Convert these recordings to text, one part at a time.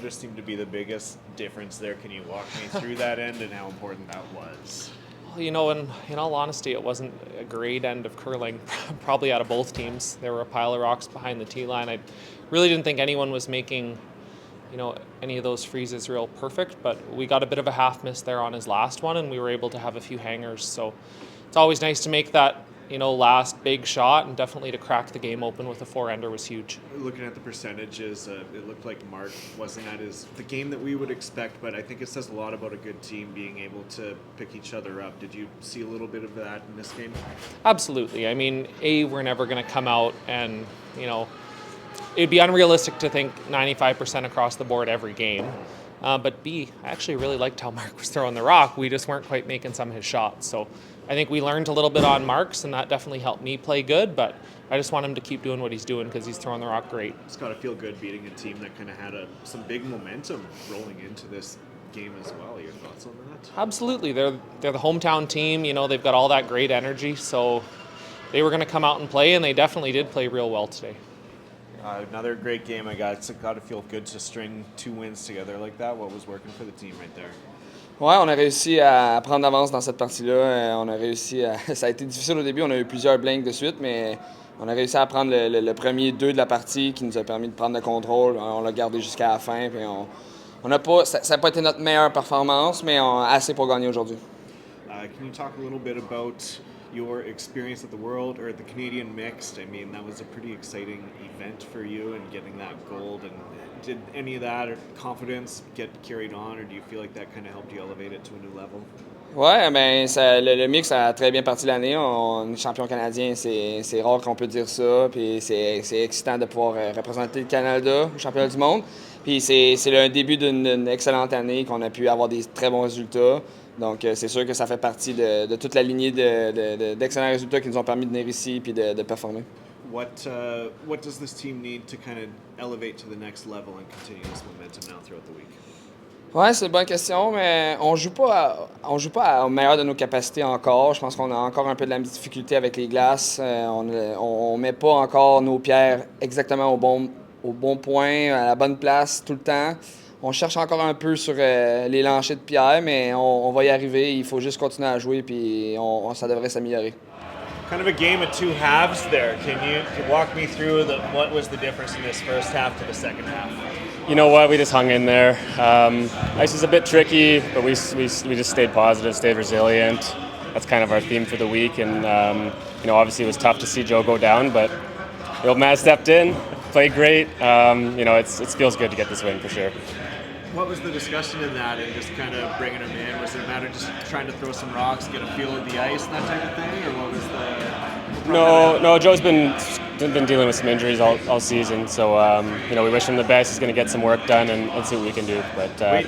just seemed to be the biggest difference there. Can you walk me through that end and how important that was? Well, in all honesty, it wasn't a great end of curling, probably out of both teams. There were a pile of rocks behind the tee line. I really didn't think anyone was making, any of those freezes real perfect, but we got a bit of a half miss there on his last one, and we were able to have a few hangers. So it's always nice to make that, last big shot, and definitely to crack the game open with a 4-ender was huge. Looking at the percentages, it looked like Mark wasn't at the game that we would expect, but I think it says a lot about a good team being able to pick each other up. Did you see a little bit of that in this game? Absolutely. I mean, we're never going to come out and, it'd be unrealistic to think 95% across the board every game. But B, I actually really liked how Mark was throwing the rock. We just weren't quite making some of his shots. So I think we learned a little bit on Mark's, and that definitely helped me play good. But I just want him to keep doing what he's doing because he's throwing the rock great. It's got to feel good beating a team that kind of had some big momentum rolling into this game as well. Your thoughts on that? Absolutely. They're the hometown team. They've got all that great energy. So they were going to come out and play, and they definitely did play real well today. Another great game. It's got to feel good to string 2 wins together like that. What was working for the team right there? Ouais, on a réussi à prendre l'avance dans cette partie-là. On a réussi à... Ça a été difficile au début, on a eu plusieurs blanks de suite, mais on a réussi à prendre le premier 2 de la partie qui nous a permis de prendre le contrôle. On l'a gardé jusqu'à la fin. Puis on a pas, ça n'a pas été notre meilleure performance, mais assez pour gagner aujourd'hui. Can you talk a little bit about your experience at the World or at the Canadian Mixed? I mean, that was a pretty exciting event for you and getting that gold. And did any of that or confidence get carried on, or do you feel like that kind of helped you elevate it to a new level? Ouais, ben le mix a très bien parti l'année. On est champion canadien, c'est rare qu'on peut dire ça. Puis c'est excitant de pouvoir représenter le Canada au championnat du monde. Puis c'est le début d'une excellente année qu'on a pu avoir des très bons résultats. Donc c'est sûr que ça fait partie de toute la lignée d'excellents résultats qui nous ont permis de venir ici puis de performer. What does this team need to kind of elevate to the next level and continue this momentum now throughout the week? Ouais, c'est une bonne question, mais on joue pas au meilleur de nos capacités encore. Je pense qu'on a encore un peu de la difficulté avec les glaces. On met pas encore nos pierres exactement au bon point, à la bonne place tout le temps. On cherche encore un peu sur les lancers de pierre, mais on va y arriver. Il faut juste continuer à jouer, puis ça devrait s'améliorer. Kind of a game of 2 halves there. Can you walk me through what was the difference in this first half to the second half? You know what? We just hung in there. Ice is a bit tricky, but we just stayed positive, stayed resilient. That's kind of our theme for the week. And obviously it was tough to see Joe go down, but the old man stepped in, played great. It feels good to get this win for sure. What was the discussion in that and just kind of bringing him in? Was it a matter of just trying to throw some rocks, get a feel of the ice and that type of thing? Or what was the... No, Joe's been dealing with some injuries all season. So, we wish him the best. He's going to get some work done and see what we can do. But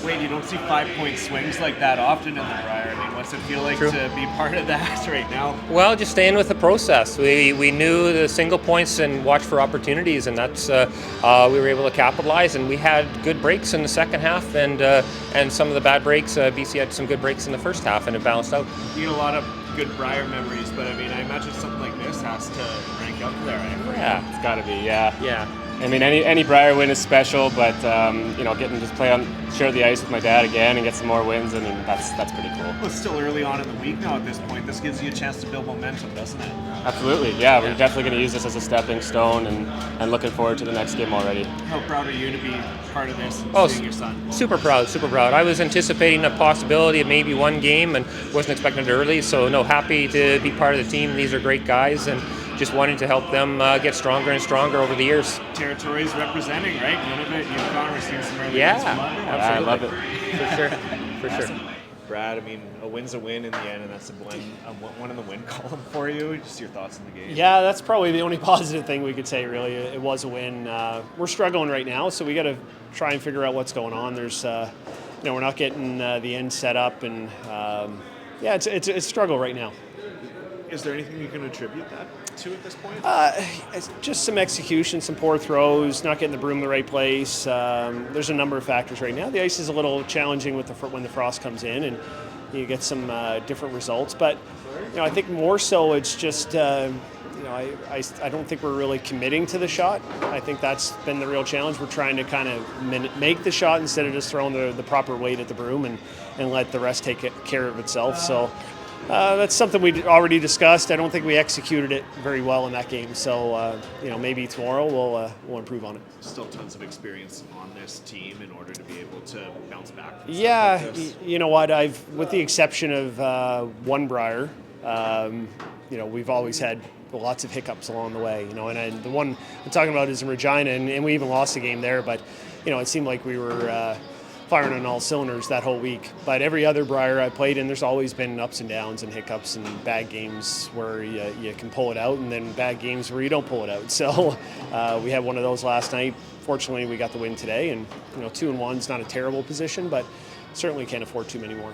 Wait, you don't see 5-point swings like that often in the Brier. I mean, what's it feel like to be part of that right now? Well, just staying with the process. We knew the single points and watch for opportunities, and that's we were able to capitalize. And we had good breaks in the second half, and some of the bad breaks. BC had some good breaks in the first half, and it balanced out. You get a lot of good Brier memories, but I mean, I imagine something like this has to rank up there. Yeah, it's got to be. Yeah. Yeah. I mean, any Brier win is special, but getting to share the ice with my dad again and get some more wins, I mean, that's pretty cool. Well, it's still early on in the week now at this point. This gives you a chance to build momentum, doesn't it? Absolutely, yeah. We're definitely going to use this as a stepping stone and looking forward to the next game already. How proud are you to be part of this, seeing your son? Super proud. I was anticipating a possibility of maybe one game and wasn't expecting it early, so happy to be part of the team. These are great guys, and just wanting to help them get stronger and stronger over the years. Territories representing, right? Nunavut, Yukon, we're seeing some early wins. Absolutely. I love it. For sure. Brad, I mean, a win's a win in the end, and that's one in the win column for you. Just your thoughts on the game. Yeah, that's probably the only positive thing we could say, really. It was a win. We're struggling right now, so we got to try and figure out what's going on. There's, we're not getting the end set up, and it's a struggle right now. Is there anything you can attribute that to at this point? It's just some execution, some poor throws, not getting the broom in the right place. There's a number of factors right now. The ice is a little challenging when the frost comes in, and you get some different results. But I think more so it's just I don't think we're really committing to the shot. I think that's been the real challenge. We're trying to kind of make the shot instead of just throwing the proper weight at the broom and let the rest take care of itself. So that's something we already discussed. I don't think we executed it very well in that game. So maybe tomorrow we'll improve on it. Still tons of experience on this team in order to be able to bounce back from Yeah, stuff like this. you know what? With the exception of one Brier, we've always had lots of hiccups along the way. And the one I'm talking about is in Regina, and we even lost a game there. But it seemed like we were firing on all cylinders that whole week. But every other Brier I played in, there's always been ups and downs and hiccups and bad games where you can pull it out, and then bad games where you don't pull it out. So we had one of those last night. Fortunately, we got the win today, and 2-1 is not a terrible position, but certainly can't afford too many more.